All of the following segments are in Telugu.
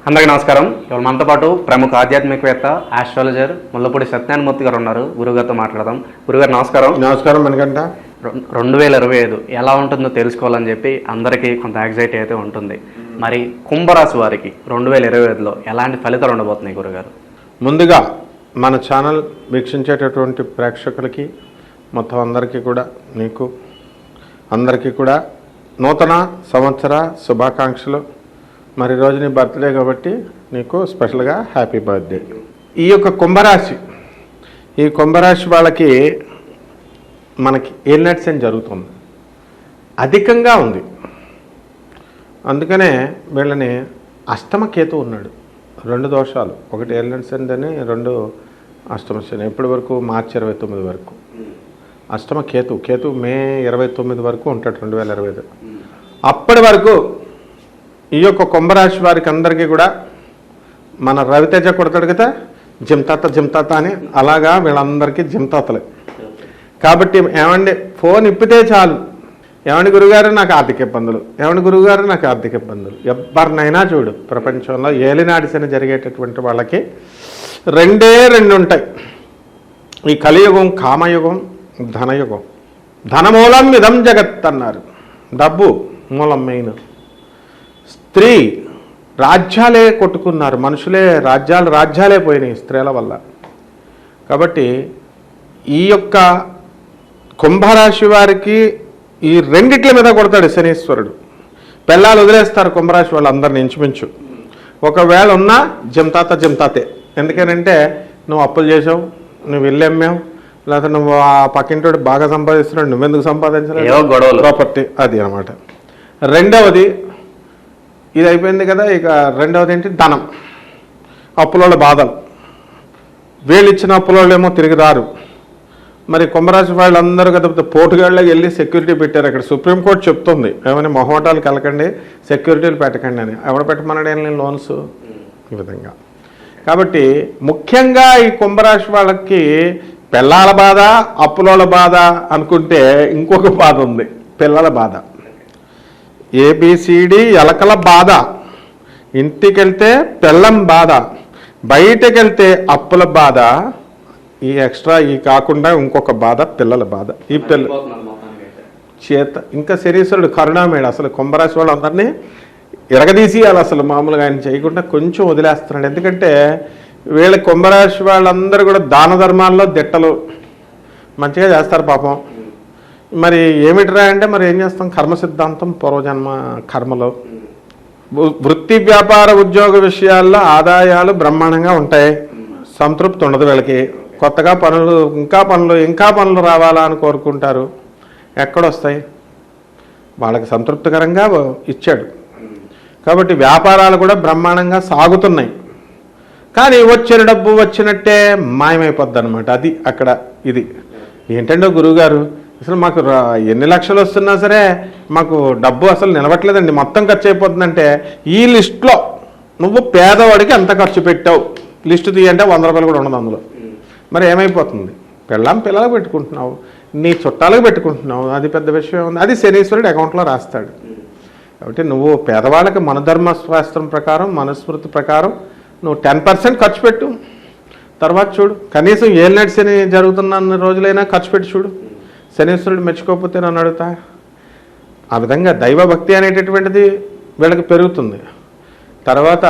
అందరికీ నమస్కారం. ఇవాళ మనతో పాటు ప్రముఖ ఆధ్యాత్మికవేత్త ఆస్ట్రాలజర్ ముల్లపూడి సత్యనారాయణమూర్తి గారు ఉన్నారు. గురుగారితో మాట్లాడదాం. గురుగారు నమస్కారం. నమస్కారం. మనకంట 2025 ఎలా ఉంటుందో తెలుసుకోవాలని చెప్పి అందరికీ కొంత యాంగ్జైటీ అయితే ఉంటుంది. మరి కుంభరాశి వారికి 2025లో ఎలాంటి ఫలితాలు ఉండబోతున్నాయి గురుగారు? ముందుగా మన ఛానల్ వీక్షించేటటువంటి ప్రేక్షకులకి మొత్తం అందరికీ కూడా అందరికీ కూడా నూతన సంవత్సర శుభాకాంక్షలు. మరి రోజు నీ బర్త్డే కాబట్టి నీకు స్పెషల్గా హ్యాపీ బర్త్డే. ఈ యొక్క కుంభరాశి వాళ్ళకి మనకి ఏలినాటి శని జరుగుతుంది, అధికంగా ఉంది. అందుకనే వీళ్ళని అష్టమ కేతు ఉన్నాడు. 2 దోషాలు, ఒకటి ఏలినాటి శని అని, 2 అష్టమ శని. ఎప్పటి వరకు? మార్చి 29 వరకు. అష్టమ కేతు మే 29 వరకు ఉంటాడు 2025. అప్పటి వరకు ఈ యొక్క కుంభరాశి వారికి అందరికీ కూడా మన రవితేజ కొడతాడు కదా, జిమ్తాత అని, అలాగా వీళ్ళందరికీ జిమ్తాతలే. కాబట్టి ఏమండి, ఫోన్ ఇప్పితే చాలు, ఏమండి గురుగారు నాకు ఆర్థిక ఇబ్బందులు, ఏమండి గురుగారు నాకు ఆర్థిక ఇబ్బందులు. ఎవరినైనా చూడు, ప్రపంచంలో ఏలినాటి శని జరిగేటటువంటి వాళ్ళకి 2 ఉంటాయి. ఈ కలియుగం కామయుగం, ధనయుగం. ధనమూలం ఇదం జగత్ అన్నారు. డబ్బు మూలం మెయిన్. స్త్రీ రాజ్యాలే కొట్టుకున్నారు, మనుషులే రాజ్యాలే పోయినాయి స్త్రీల వల్ల. కాబట్టి ఈ యొక్క కుంభరాశి వారికి ఈ రెండిట్ల మీద కొడతాడు శనీశ్వరుడు. పెళ్ళాలు వదిలేస్తారు కుంభరాశి వాళ్ళందరిని ఇంచుమించు. ఒకవేళ ఉన్నా జిమ్తాతే. ఎందుకనంటే నువ్వు అప్పులు చేసావు, నువ్వు ఇల్లు అమ్మావు, లేకపోతే నువ్వు ఆ పక్కింటోడు బాగా సంపాదిస్తున్నాడు, నువ్వెందుకు సంపాదించలేదు, ప్రాపర్టీ అది అనమాట. రెండవది ఇది అయిపోయింది కదా. ఇక రెండవది ఏంటి? ధనం. అప్పులోళ్ళ బాధలు. వీళ్ళు ఇచ్చిన అప్పులోళ్ళేమో తిరిగి రారు. మరి కుంభరాశి వాళ్ళందరూ కదా పోటుగాళ్ళకి వెళ్ళి సెక్యూరిటీ పెట్టారు. అక్కడ సుప్రీంకోర్టు చెప్తుంది, ఏమైనా మొహమాటాలు కలకండి, సెక్యూరిటీలు పెట్టకండి అని. ఎవడు పెట్టమన్నాడు ఏం లోన్స్ ఈ విధంగా. కాబట్టి ముఖ్యంగా ఈ కుంభరాశి వాళ్ళకి పిల్లల బాధ, అప్పులోళ్ళ బాధ అనుకుంటే ఇంకొక బాధ ఉంది, పిల్లల బాధ. ఏబిసిడి ఎలకల బాధ. ఇంటికెళ్తే పిల్లం బాధ, బయటకెళ్తే అప్పుల బాధ, ఈ ఎక్స్ట్రా ఈ కాకుండా ఇంకొక బాధ పిల్లల బాధ. ఈ ఇంకా శరీశ్వరుడు కరుణామేడు. అసలు కుంభరాశి వాళ్ళందరినీ ఎరగదీసేయాలి. అసలు మామూలుగా ఆయన చేయకుండా కొంచెం వదిలేస్తున్నాడు. ఎందుకంటే వీళ్ళ కుంభరాశి వాళ్ళందరూ కూడా దాన ధర్మాల్లో దిట్టలు, మంచిగా చేస్తారు పాపం. మరి ఏమిటిరా అంటే మరి ఏం చేస్తాం, కర్మ సిద్ధాంతం, పూర్వజన్మ కర్మలు. వృత్తి వ్యాపార ఉద్యోగ విషయాల్లో ఆదాయాలు బ్రహ్మాండంగా ఉంటాయి, సంతృప్తి ఉండదు వీళ్ళకి. కొత్తగా ఇంకా పనులు రావాలా అని కోరుకుంటారు. ఎక్కడొస్తాయి? వాళ్ళకి సంతృప్తికరంగా ఇచ్చాడు కాబట్టి వ్యాపారాలు కూడా బ్రహ్మాండంగా సాగుతున్నాయి. కానీ వచ్చిన డబ్బు వచ్చినట్టే మాయమైపోద్ది అనమాట. అది అక్కడ ఇది ఏంటంటే గురువుగారు అసలు మాకు ఎన్ని లక్షలు వస్తున్నా సరే మాకు డబ్బు అసలు నిలవట్లేదండి, మొత్తం ఖర్చు అయిపోతుందంటే, ఈ లిస్టులో నువ్వు పేదవాడికి ఎంత ఖర్చు పెట్టావు లిస్టు తీయంటే 100 రూపాయలు కూడా ఉండదు అందులో. మరి ఏమైపోతుంది? పిల్లలకు పెట్టుకుంటున్నావు, నీ చుట్టాలకు పెట్టుకుంటున్నావు, అది పెద్ద విషయం ఉంది. అది శనీశ్వరుడు అకౌంట్లో రాస్తాడు. కాబట్టి నువ్వు పేదవాళ్ళకి మన ధర్మశాస్త్రం ప్రకారం, మనుస్మృతి ప్రకారం నువ్వు 10% ఖర్చు పెట్టు. తర్వాత చూడు, కనీసం ఏలినాటి శని జరుగుతున్న రోజులైనా ఖర్చు పెట్టి చూడు. శనీశ్వరుడు మెచ్చుకోకపోతే నన్ను అడుగుతా. ఆ విధంగా దైవభక్తి అనేటటువంటిది వీళ్ళకి పెరుగుతుంది. తర్వాత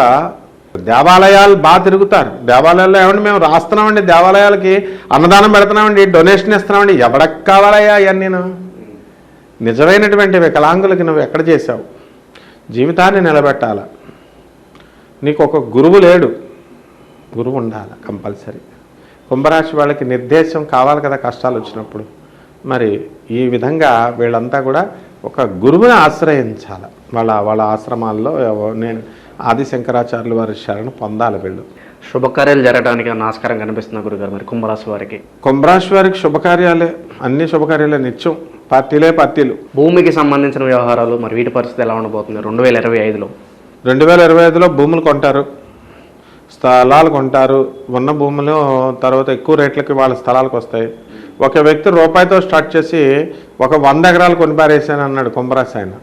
దేవాలయాలు బాగా తిరుగుతారు. దేవాలయాల్లో ఏమండి మేము రాస్తున్నామండి, దేవాలయాలకి అన్నదానం పెడుతున్నామండి, డొనేషన్ ఇస్తున్నామండి. ఎవడకు కావాలయ్యా అవన్నీ? నిజమైనటువంటి వికలాంగులకి నువ్వు ఎక్కడ చేశావు? జీవితాన్ని నిలబెట్టాల. నీకు ఒక గురువు లేడు, గురువు ఉండాలి కంపల్సరీ. కుంభరాశి వాళ్ళకి నిర్దేశం కావాలి కదా కష్టాలు వచ్చినప్పుడు. మరి ఈ విధంగా వీళ్ళంతా కూడా ఒక గురువుని ఆశ్రయించాలి. వాళ్ళ ఆశ్రమాల్లో నేను ఆదిశంకరాచార్యుల వారి శరణు పొందాలి. వీళ్ళు శుభకార్యాలు జరగడానికి ఆస్కారం కనిపిస్తున్న గురుగారు మరి కుంభరాశి వారికి శుభకార్యాలే, అన్ని శుభకార్యాలే నిత్యం. పార్టీలు. భూమికి సంబంధించిన వ్యవహారాలు మరి వీటి పరిస్థితి ఎలా ఉండబోతుంది 2025లో? 2025లో భూములు కొంటారు, స్థలాలు కొంటారు. ఉన్న భూములు తర్వాత ఎక్కువ రేట్లకి వాళ్ళ స్థలాలకు వస్తాయి. ఒక వ్యక్తి రూపాయితో స్టార్ట్ చేసి ఒక 100 ఎకరాలు కొనిపారేసాను అన్నాడు కుంభరాశి ఆయన.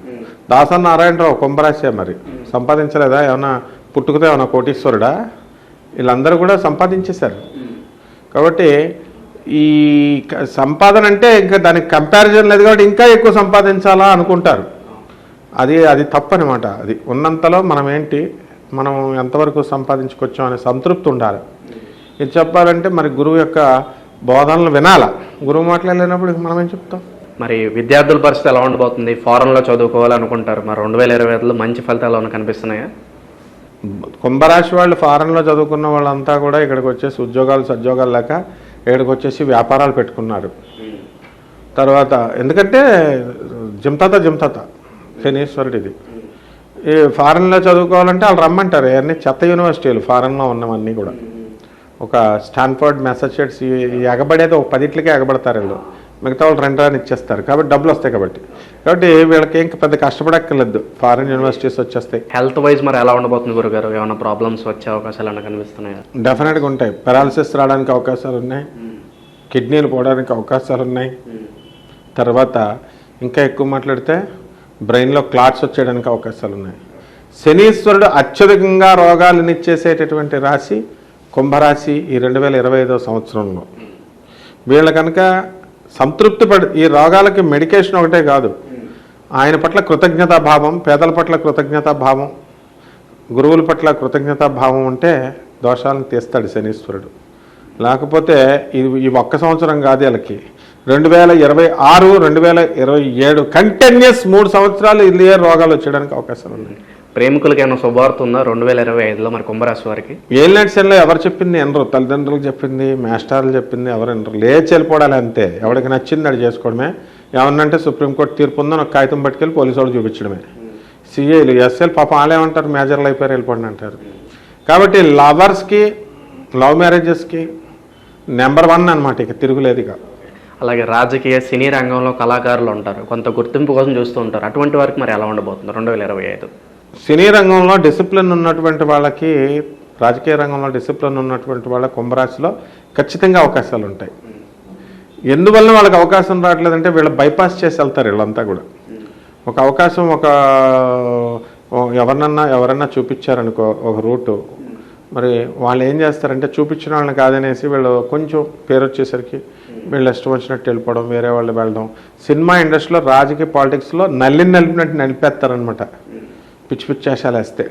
దాసనారాయణరావు కుంభరాశి మరి సంపాదించలేదా? ఏమన్నా పుట్టుకతో ఏమన్నా కోటీశ్వరుడా? వీళ్ళందరూ కూడా సంపాదించేశారు. కాబట్టి ఈ సంపాదన అంటే ఇంకా దానికి కంపారిజన్ లేదు కాబట్టి ఇంకా ఎక్కువ సంపాదించాలా అనుకుంటారు. అది తప్పనమాట. అది ఉన్నంతలో మనం ఎంతవరకు సంపాదించుకొచ్చాం అనే సంతృప్తి ఉండాలి. ఇది చెప్పాలంటే మరి గురువు యొక్క బోధనలు వినాలా. గురువు మాట్లాడలేనప్పుడు మనం ఏం చెప్తాం? మరి విద్యార్థుల పరిస్థితి ఎలా ఉండబోతుంది? ఫారెన్లో చదువుకోవాలనుకుంటారు, మరి 2025లో మంచి ఫలితాలు ఏమైనా కనిపిస్తున్నాయా? కుంభరాశి వాళ్ళు ఫారెన్లో చదువుకున్న వాళ్ళంతా కూడా ఇక్కడికి వచ్చేసి సద్యోగాలు లేక ఇక్కడికి వచ్చేసి వ్యాపారాలు పెట్టుకున్నారు. తర్వాత ఎందుకంటే జింతాత శనీశ్వరుడిది. ఈ ఫారెన్లో చదువుకోవాలంటే వాళ్ళు రమ్మంటారు. ఇవన్నీ చెత్త యూనివర్సిటీలు ఫారెన్లో ఉన్నవన్నీ కూడా. ఒక స్టాన్ఫర్డ్, మ్యాసచ్యూసెట్స్ ఎగబడేది ఒక 10కి ఎగబడతారు వీళ్ళు. మిగతా వాళ్ళు 2 ఇచ్చేస్తారు. కాబట్టి డబ్బులు వస్తాయి. కాబట్టి వీళ్ళకి ఇంకా పెద్ద కష్టపడక్కర్లేదు, ఫారెన్ యూనివర్సిటీస్ వచ్చేస్తాయి. హెల్త్ వైజ్ మరి ఎలా ఉండబోతుంది గురుగారు? ఏమైనా ప్రాబ్లమ్స్ వచ్చే అవకాశాలు ఏమైనా కనిపిస్తున్నాయా? డెఫినెట్గా ఉంటాయి. పెరాలసిస్ రావడానికి అవకాశాలు ఉన్నాయి, కిడ్నీలు పోవడానికి అవకాశాలు ఉన్నాయి. తర్వాత ఇంకా ఎక్కువ మాట్లాడితే బ్రెయిన్లో క్లాట్స్ వచ్చేయడానికి అవకాశాలు ఉన్నాయి. శనీశ్వరుడు అత్యధికంగా రోగాలను ఇచ్చేసేటటువంటి రాశి కుంభరాశి ఈ 2025 సంవత్సరంలో. వీళ్ళ కనుక సంతృప్తి ఈ రోగాలకి మెడికేషన్ ఒకటే కాదు, ఆయన పట్ల కృతజ్ఞతాభావం, పేదల పట్ల కృతజ్ఞతాభావం, గురువుల పట్ల కృతజ్ఞతాభావం ఉంటే దోషాలను తీస్తాడు శనీశ్వరుడు. లేకపోతే ఈ ఒక్క సంవత్సరం కాదు వీళ్ళకి. 2026, 2027 కంటిన్యూస్ 3 సంవత్సరాలు ఇదే రోగాలు వచ్చేయడానికి అవకాశాలు ఉన్నాయి. ప్రేమికులకి ఏమైనా శుభవార్త ఉందా 2025లో మరి కుంభరాశి వారికి? ఏలినాటిసన్లో ఎవరు చెప్పింది ఎనరు, తల్లిదండ్రులు చెప్పింది, మాస్టర్లు చెప్పింది ఎవరు ఎనరు. లేచి వెళ్ళిపోవడాలి అంతే. ఎవరికి నచ్చింది అది చేసుకోవడమే. ఏమన్నంటే సుప్రీంకోర్టు తీర్పు ఉందని ఒక కాగితం పట్టుకెళ్ళి పోలీసు వాళ్ళు చూపించడమే. సిఐలు, ఎస్ఐలు పాపం వాళ్ళేమంటారు, మేజర్లు అయిపోయారు వెళ్ళిపోండి అంటారు. కాబట్టి లవర్స్కి, లవ్ మ్యారేజెస్కి నెంబర్ 1 అనమాట, ఇక తిరుగులేదు. ఇక అలాగే రాజకీయ సినీ రంగంలో కళాకారులు ఉంటారు, కొంత గుర్తింపు కోసం చూస్తూ ఉంటారు. అటువంటి వారికి మరి ఎలా ఉండబోతుంది 2025? సినీ రంగంలో డిసిప్లిన్ ఉన్నటువంటి వాళ్ళకి, రాజకీయ రంగంలో డిసిప్లిన్ ఉన్నటువంటి వాళ్ళ కుంభరాశిలో ఖచ్చితంగా అవకాశాలు ఉంటాయి. ఎందువల్ల వాళ్ళకి అవకాశం రావట్లేదంటే వీళ్ళు బైపాస్ చేసి వెళ్తారు. వీళ్ళంతా కూడా ఒక అవకాశం ఎవరన్నా చూపించారనుకో ఒక రూటు, మరి వాళ్ళు ఏం చేస్తారంటే చూపించిన వాళ్ళని కాదనేసి వీళ్ళు కొంచెం పేరు వచ్చేసరికి వీళ్ళు ఇష్టం వచ్చినట్టు వెళ్ళిపోవడం, వేరే వాళ్ళు వెళ్ళడం. సినిమా ఇండస్ట్రీలో, రాజకీయ పాలిటిక్స్లో నలిపినట్టు నలిపేస్తారనమాట, పిచ్చి పిచ్చి వేషాలు వేస్తే.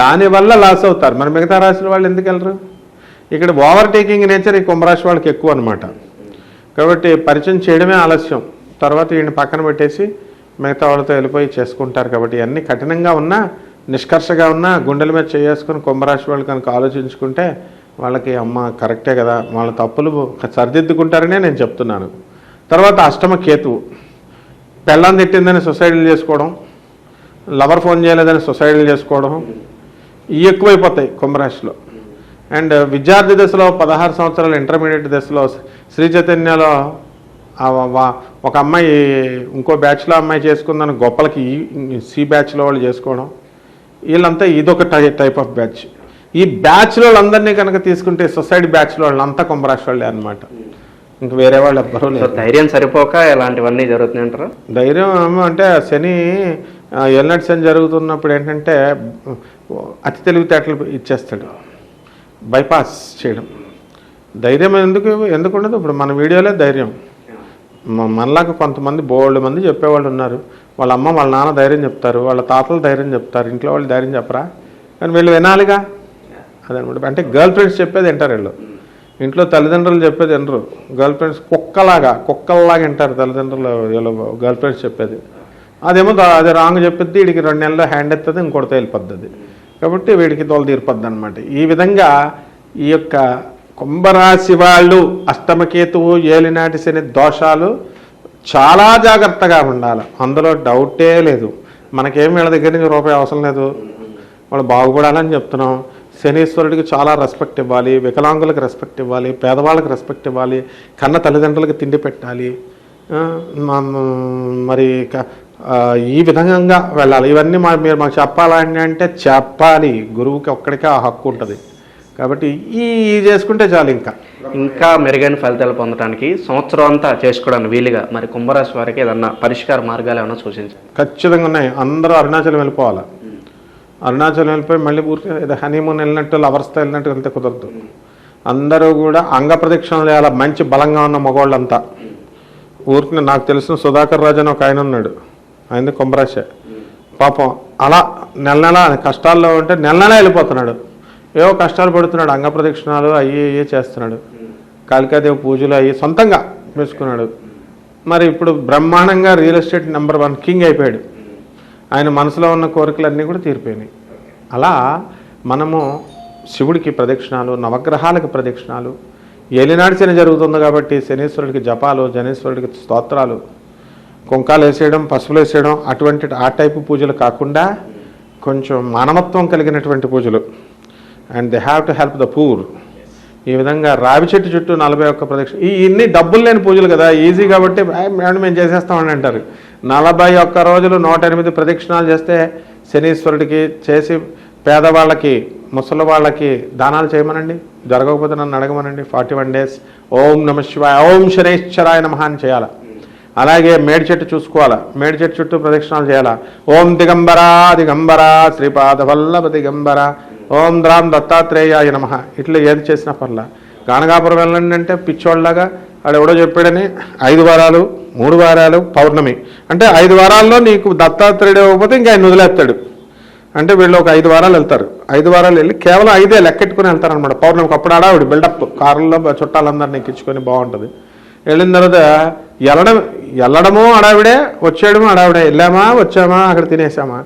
దానివల్ల లాస్ అవుతారు. మరి మిగతా రాశుల వాళ్ళు ఎందుకు వెళ్ళరు? ఇక్కడ ఓవర్టేకింగ్ నేచర్ ఈ కుంభరాశి వాళ్ళకి ఎక్కువ అనమాట. కాబట్టి పరిచయం చేయడమే ఆలస్యం. తర్వాత వీడిని పక్కన పెట్టేసి మిగతా వాళ్ళతో వెళ్ళిపోయి చేసుకుంటారు. కాబట్టి ఇవన్నీ కఠినంగా ఉన్నా, నిష్కర్షగా ఉన్నా, గుండెల మీద చేసుకుని కుంభరాశి వాళ్ళు కనుక ఆలోచించుకుంటే వాళ్ళకి అమ్మ కరెక్టే కదా, వాళ్ళ తప్పులు సరిదిద్దుకుంటారనే నేను చెప్తున్నాను. తర్వాత అష్టమ కేతువు. పెళ్ళాన్ని తిట్టిందని సొసైటీలు చేసుకోవడం, లవర్ ఫోన్ చేయలేదని సొసైటీలు చేసుకోవడం, ఇవి ఎక్కువైపోతాయి కుంభరాశిలో. అండ్ విద్యార్థి దశలో 16 సంవత్సరాల ఇంటర్మీడియట్ దశలో శ్రీ చైతన్యలో ఒక అమ్మాయి ఇంకో బ్యాచ్లో అమ్మాయి చేసుకుందని గొప్పలకి సి బ్యాచ్లో వాళ్ళు చేసుకోవడం, వీళ్ళంతా ఇదొక టైప్ ఆఫ్ బ్యాచ్. ఈ బ్యాచ్లో వాళ్ళందరినీ కనుక తీసుకుంటే సొసైటీ బ్యాచ్లో వాళ్ళంతా కుంభరాశి వాళ్ళే అనమాట. ఇంక వేరే వాళ్ళు ఎవ్వరూ లేదు. ధైర్యం సరిపోక ఇలాంటివన్నీ జరుగుతున్నాయి అంటారా? ధైర్యం అంటే శని ఎల్నట్ శని జరుగుతున్నప్పుడు ఏంటంటే అతి తెలివితేటలు ఇచ్చేస్తాడు, బైపాస్ చేయడం. ధైర్యం ఎందుకు ఉండదు? ఇప్పుడు మన వీడియోలే ధైర్యం. మనలాగా కొంతమంది బోల్డ్ మంది చెప్పేవాళ్ళు ఉన్నారు. వాళ్ళ అమ్మ వాళ్ళ నాన్న ధైర్యం చెప్తారు, వాళ్ళ తాతలు ధైర్యం చెప్తారు, ఇంట్లో వాళ్ళు ధైర్యం చెప్పరా? కానీ వీళ్ళు వినాలిగా. అదనమాట. అంటే గర్ల్ ఫ్రెండ్స్ చెప్పేది వింటారు వీళ్ళు, ఇంట్లో తల్లిదండ్రులు చెప్పేది వినరు. గర్ల్ ఫ్రెండ్స్ కుక్కల్లాగా వింటారు తల్లిదండ్రులు వీళ్ళు గర్ల్ ఫ్రెండ్స్ చెప్పేది. అదేమో అది రాంగ్ చెప్పిద్ది, వీడికి 2 నెలల్లో హ్యాండ్ ఎత్తది, ఇంకొకటి వెళ్ళిపోద్ది. కాబట్టి వీడికి తోలు తీరిపోద్ది అనమాట. ఈ విధంగా ఈ యొక్క కుంభరాశి వాళ్ళు అష్టమకేతువు, ఏలినాటి శని దోషాలు చాలా జాగ్రత్తగా ఉండాలి. అందులో డౌటే లేదు. మనకేం వీళ్ళ దగ్గర నుంచి రూపాయి అవసరం లేదు, వాళ్ళు బాగుపడాలని చెప్తున్నాం. శనీశ్వరుడికి చాలా రెస్పెక్ట్ ఇవ్వాలి, వికలాంగులకు రెస్పెక్ట్ ఇవ్వాలి, పేదవాళ్ళకి రెస్పెక్ట్ ఇవ్వాలి, కన్న తల్లిదండ్రులకు తిండి పెట్టాలి. మరి ఈ విధంగా వెళ్ళాలి. ఇవన్నీ మీరు మాకు చెప్పాలని అంటే చెప్పాలి. గురువుకి ఒక్కడికే ఆ హక్కు ఉంటుంది. కాబట్టి ఈ చేసుకుంటే చాలు. ఇంకా మెరుగైన ఫలితాలు పొందడానికి సంవత్సరం అంతా చేసుకోవడానికి వీలుగా మరి కుంభరాశి వారికి ఏదన్నా పరిష్కార మార్గాలు ఏమైనా సూచించారు? ఖచ్చితంగా ఉన్నాయి. అందరూ అరుణాచలం వెళ్ళిపోవాలి. అరుణాచలం వెళ్ళిపోయి మళ్ళీ ఊరికి ఏదో హనీమూన్ వెళ్ళినట్టు లవర్స్తో వెళ్ళినట్టు వెళ్తే కుదరదు. అందరూ కూడా అంగ ప్రదక్షిణలు చేయాలి, మంచి బలంగా ఉన్న మగవాళ్ళంతా. ఊరికి నాకు తెలిసిన సుధాకర్ రాజు అని ఒక ఆయన ఉన్నాడు, ఆయనది కుంభరాశి. పాపం అలా నెల కష్టాల్లో ఉంటే నెల వెళ్ళిపోతున్నాడు, ఏవో కష్టాలు పడుతున్నాడు, అంగ ప్రదక్షిణాలు అయ్యి చేస్తున్నాడు, కాళికాదేవి పూజలు అయ్యి సొంతంగా వేసుకున్నాడు. మరి ఇప్పుడు బ్రహ్మాండంగా రియల్ ఎస్టేట్ నెంబర్ 1 కింగ్ అయిపోయాడు. ఆయన మనసులో ఉన్న కోరికలన్నీ కూడా తీరిపోయినాయి. అలా మనము శివుడికి ప్రదక్షిణాలు, నవగ్రహాలకు ప్రదక్షిణాలు, ఏలినాడు శని జరుగుతుంది కాబట్టి శనీశ్వరుడికి జపాలు, జనేశ్వరుడికి స్తోత్రాలు, కుంకాలు వేసేయడం, పసుపులు వేసేయడం, ఆ టైపు పూజలు కాకుండా కొంచెం మానవత్వం కలిగినటువంటి పూజలు. And they have to help the poor. ఈ విధంగా రావి చెట్టు చుట్టూ 41 ప్రదక్షిణ. ఇన్ని డబ్బులు లేని పూజలు కదా, ఈజీ కాబట్టి మేడం మేము చేసేస్తామని అంటారు. 41 రోజులు 108 ప్రదక్షిణాలు చేస్తే శనీశ్వరుడికి చేసి పేదవాళ్ళకి, ముసలి వాళ్ళకి దానాలు చేయమనండి, జరగకపోతే నన్ను అడగమనండి. 41 days ఓం నమ శివాయ, ఓం శనైశ్వరాయ నమః అని చేయాలి. అలాగే మేడి చెట్టు చూసుకోవాలా, మేడి చెట్టు చుట్టూ ప్రదక్షిణాలు చేయాలా. ఓం దిగంబరా దిగంబరా శ్రీపాద వల్లభ దిగంబర, ఓం ద్రాం దత్తాత్రేయాయ నమః. ఇట్లా ఏది చేసినా పర్లా. గానగాపురం వెళ్ళండి అంటే పిచ్చోళ్ళలాగా ఆడెవడో చెప్పాడని 5 వారాలు 3 వారాలు పౌర్ణమి అంటే 5 వారాల్లో నీకు దత్తాత్రేయుడు ఇవ్వకపోతే ఇంకా ఆయన వదిలేస్తాడు. అంటే వీళ్ళు ఒక 5 వారాలు వెళ్తారు. 5 వారాలు వెళ్ళి కేవలం 5 లెక్కెట్టుకుని వెళ్తారనమాట. పౌర్ణమికి అప్పుడు ఆడావిడ బిల్డప్ కారుల్లో చుట్టాలందరినీ ఎక్కించుకొని బాగుంటుంది. వెళ్ళిన తర్వాత వెళ్ళడము అడావిడే, వచ్చేయడము అడావిడే. వెళ్ళామా వచ్చామా అక్కడ తినేసామా.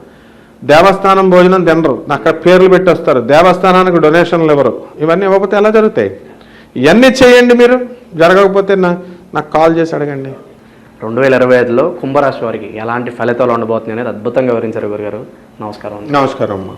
దేవస్థానం భోజనం తినరు, అక్కడ పేర్లు పెట్టి వస్తారు. దేవస్థానానికి డొనేషన్లు ఇవ్వరు. ఇవన్నీ ఇవ్వకపోతే ఎలా జరుగుతాయి? ఇవన్నీ చేయండి మీరు. జరగకపోతే నాకు కాల్ చేసి అడగండి. 2025లో కుంభరాశి వారికి ఎలాంటి ఫలితాలు ఉండబోతున్నాయి అనేది అద్భుతంగా వివరించారు గురుగారు. నమస్కారం. నమస్కారం అమ్మా.